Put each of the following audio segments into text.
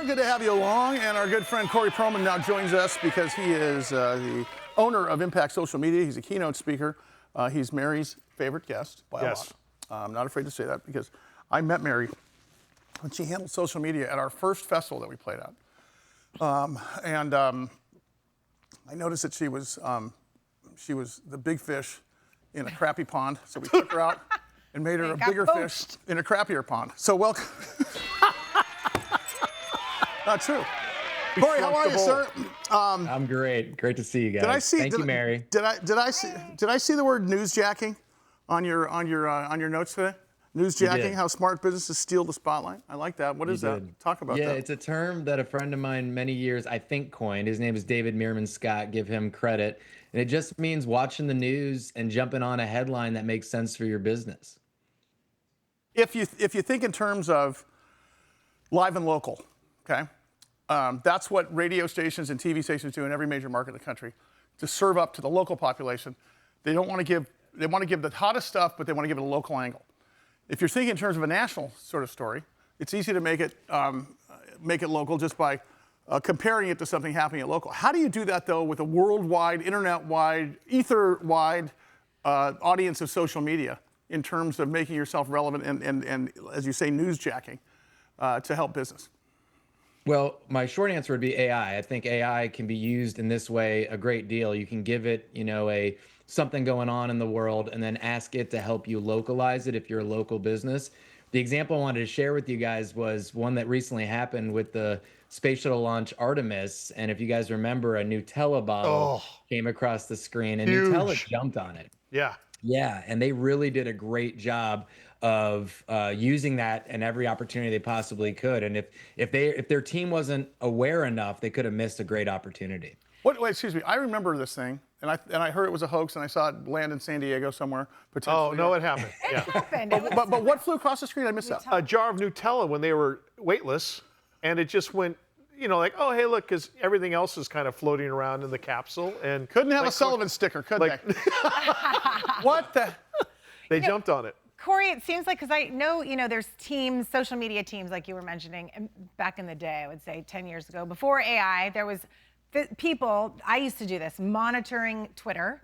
there. Good to have you along. And our good friend Corey Perlman now joins us because he is the owner of Impact Social Media. He's a keynote speaker. He's Mary's favorite guest by a lot. I'm not afraid to say that because I met Mary when she handled social media at our first festival that we played at. I noticed that she was the big fish in a crappy pond, so we took her out and made her a bigger fish in a crappier pond. So welcome. Not true. Corey, how are you, sir? I'm great. Great to see you guys. Thank you, Mary. Did I see the word newsjacking on your notes today? Newsjacking, how smart businesses steal the spotlight. I like that. What is that? Talk about that. Yeah, it's a term that a friend of mine many years, I think, coined. His name is David Meerman Scott. Give him credit. And it just means watching the news and jumping on a headline that makes sense for your business. If you think in terms of live and local, okay, that's what radio stations and TV stations do in every major market in the country to serve up to the local population. They want to give the hottest stuff, but they want to give it a local angle. If you're thinking in terms of a national sort of story, it's easy to make it local just by comparing it to something happening at local. How do you do that, though, with a worldwide, internet-wide, ether-wide audience of social media in terms of making yourself relevant and as you say, newsjacking to help business? Well, my short answer would be AI. I think AI can be used in this way a great deal. You can give it, something going on in the world and then ask it to help you localize it if you're a local business. The example I wanted to share with you guys was one that recently happened with the space shuttle launch Artemis. And if you guys remember, a Nutella bottle came across the screen and Nutella jumped on it. Yeah. Yeah, and they really did a great job of using that in every opportunity they possibly could. And if their team wasn't aware enough, they could have missed a great opportunity. Wait, excuse me. I remember this thing, and I heard it was a hoax, and I saw it land in San Diego somewhere. Oh, no, it happened. It happened. But what flew across the screen? I missed that. A jar of Nutella when they were weightless, and it just went, like, oh, hey, look, because everything else is kind of floating around in the capsule. And couldn't have a Sullivan sticker, could they? What the? They jumped on it. Corey, it seems like, because I know, there's teams, social media teams, like you were mentioning, and back in the day, I would say 10 years ago, before AI, there was people, I used to do this, monitoring Twitter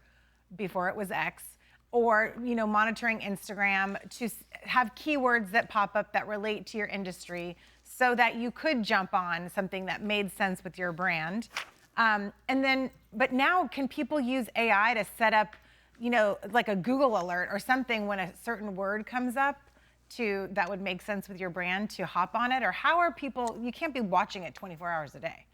before it was X, or, monitoring Instagram to have keywords that pop up that relate to your industry so that you could jump on something that made sense with your brand. But now can people use AI to set up, like a Google alert or something when a certain word comes up that would make sense with your brand to hop on it? Or how are people, you can't be watching it 24 hours a day.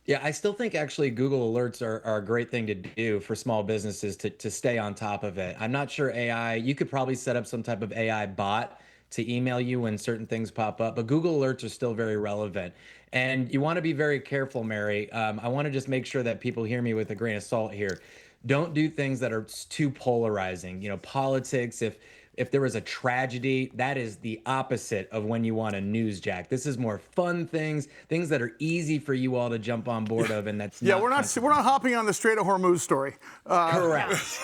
Yeah, I still think actually Google Alerts are a great thing to do for small businesses to stay on top of it. I'm not sure AI, you could probably set up some type of AI bot to email you when certain things pop up, but Google Alerts are still very relevant. And you want to be very careful, Mary. I want to just make sure that people hear me with a grain of salt here. Don't do things that are too polarizing. Politics, if there was a tragedy, that is the opposite of when you want a newsjack. This is more fun things that are easy for you all to jump on board of, and that's we're not hopping on the Strait of Hormuz story. Correct.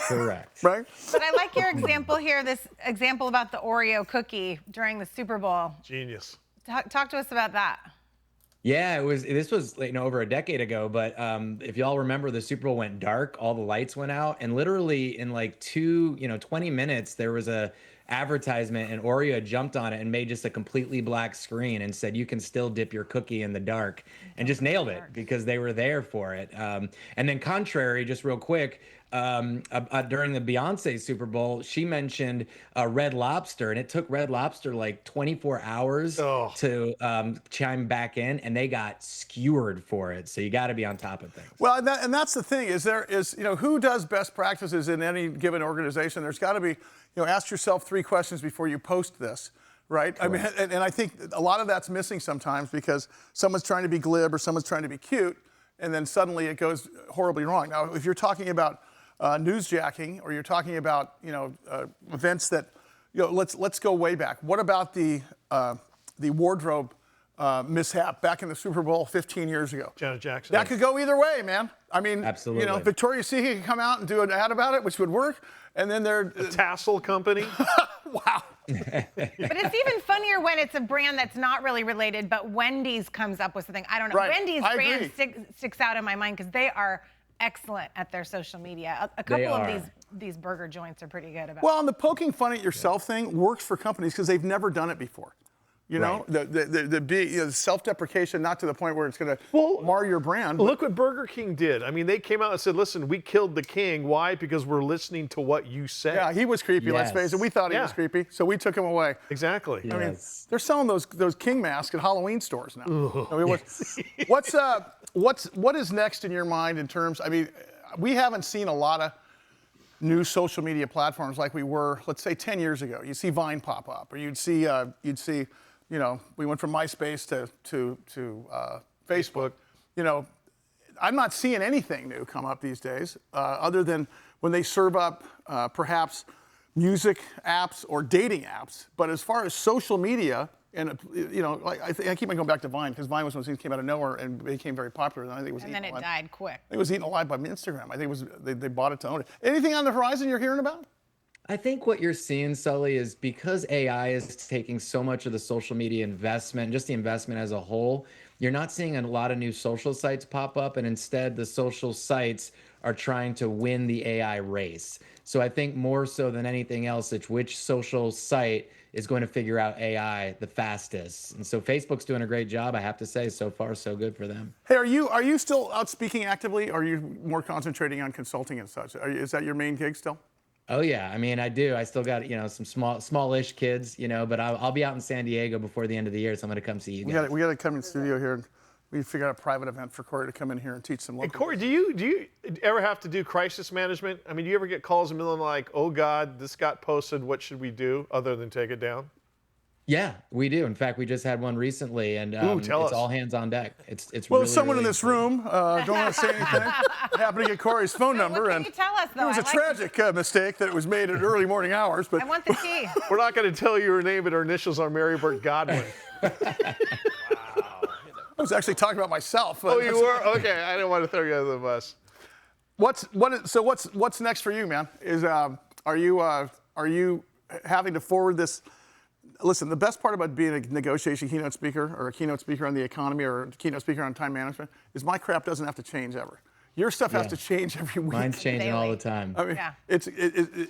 Right. But I like your example here. This example about the Oreo cookie during the Super Bowl. Genius. Talk to us about that. Yeah, this was over a decade ago, but if y'all remember, the Super Bowl went dark, all the lights went out, and literally in like 20 minutes, there was a advertisement and Oreo had jumped on it and made just a completely black screen and said, you can still dip your cookie in the dark, and just nailed it because they were there for it. And then contrary, just real quick, during the Beyonce Super Bowl, she mentioned Red Lobster, and it took Red Lobster like 24 hours to chime back in, and they got skewered for it. So you got to be on top of things. Well, and that's the thing is who does best practices in any given organization? There's got to be, ask yourself 3 questions before you post this. Right? Correct. I mean, and I think a lot of that's missing sometimes because someone's trying to be glib or someone's trying to be cute, and then suddenly it goes horribly wrong. Now, if you're talking about newsjacking, or you're talking about events that let's go way back. What about the wardrobe mishap back in the Super Bowl 15 years ago? Janet Jackson. That could go either way, man. I mean, absolutely. Victoria's Secret could come out and do an ad about it, which would work, and then a tassel company. Wow. But it's even funnier when it's a brand that's not really related, but Wendy's comes up with something. I don't know. Right. Wendy's I brand agree. sticks out in my mind because they are excellent at their social media. A couple of these burger joints are pretty good about. Well, and the poking fun at yourself thing works for companies because they've never done it before. You know, the self-deprecation, not to the point where it's going to mar your brand. Look what Burger King did. I mean, they came out and said, listen, we killed the king. Why? Because we're listening to what you say. Yeah, he was creepy, let's face it. We thought he was creepy, so we took him away. Exactly. I mean, they're selling those king masks at Halloween stores now. I mean, what is next in your mind in terms, I mean, we haven't seen a lot of new social media platforms like we were, let's say 10 years ago. You see Vine pop up, or you'd see, you know, we went from MySpace to Facebook. You know, I'm not seeing anything new come up these days, other than when they serve up perhaps music apps or dating apps. But as far as social media, and you know, I keep on going back to Vine because Vine was one of those things that came out of nowhere and became very popular. And I think it was and then it died quick. I think it was eaten alive by Instagram. I think it was they bought it to own it. Anything on the horizon you're hearing about? I think what you're seeing, Sully, is because AI is taking so much of the social media investment, just the investment as a whole, you're not seeing a lot of new social sites pop up, and instead the social sites are trying to win the AI race. So I think more so than anything else, it's which social site is going to figure out AI the fastest. And so Facebook's doing a great job, I have to say. So far, so good for them. Hey, are you still out speaking actively, or are you more concentrating on consulting and such? Is that your main gig still? Oh yeah, I mean, I do. I still got, you know, some smallish kids, you know, but I'll be out in San Diego before the end of the year, so I'm going to come see you guys. We got to come in the studio here, and we figure out a private event for Corey to come in here and teach some local. Hey, Corey, do you ever have to do crisis management? I mean, do you ever get calls in the middle of like, oh God, this got posted, what should we do other than take it down? Yeah, we do. In fact, we just had one recently, and it's all hands on deck. It's well, really, someone really in this room, don't want to say anything. I happened to get Corey's phone number, What can and you tell us, though? it was a tragic mistake that was made at early morning hours. But I want the key. We're not going to tell you her name, but her initials are Mary Burt Godwin. I was actually talking about myself. Oh, you were? Okay, I didn't want to throw you under the bus. What's next for you, man? Are you having to forward this? Listen, the best part about being a negotiation keynote speaker or a keynote speaker on the economy or a keynote speaker on time management is my crap doesn't have to change ever. Your stuff has to change every week. Mine's changing all the time. I mean,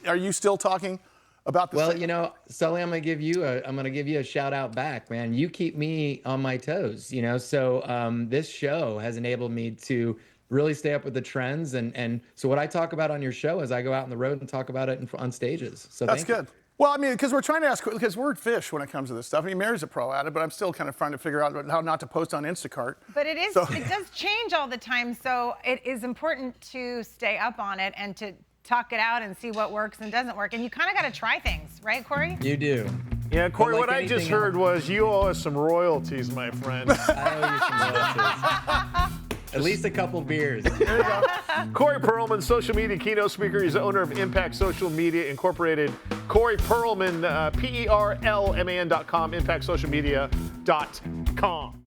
are you still talking about this? Well, you know, Sully, I'm gonna give you a shout out back, man. You keep me on my toes, you know. So this show has enabled me to really stay up with the trends, and so what I talk about on your show is I go out on the road and talk about it on stages. So that's good. Well, I mean, because we're trying to ask, because we're fish when it comes to this stuff. I mean, Mary's a pro at it, but I'm still kind of trying to figure out how not to post on Instacart. But it does change all the time, so it is important to stay up on it and to talk it out and see what works and doesn't work. And you kind of got to try things, right, Corey? You do. Yeah, Corey, like what I just heard was you owe us some royalties, my friend. I owe you some royalties. At least a couple beers. There you go. Corey Perlman, social media keynote speaker. He's the owner of Impact Social Media Incorporated. Corey Perlman, Perlman.com, impactsocialmedia.com.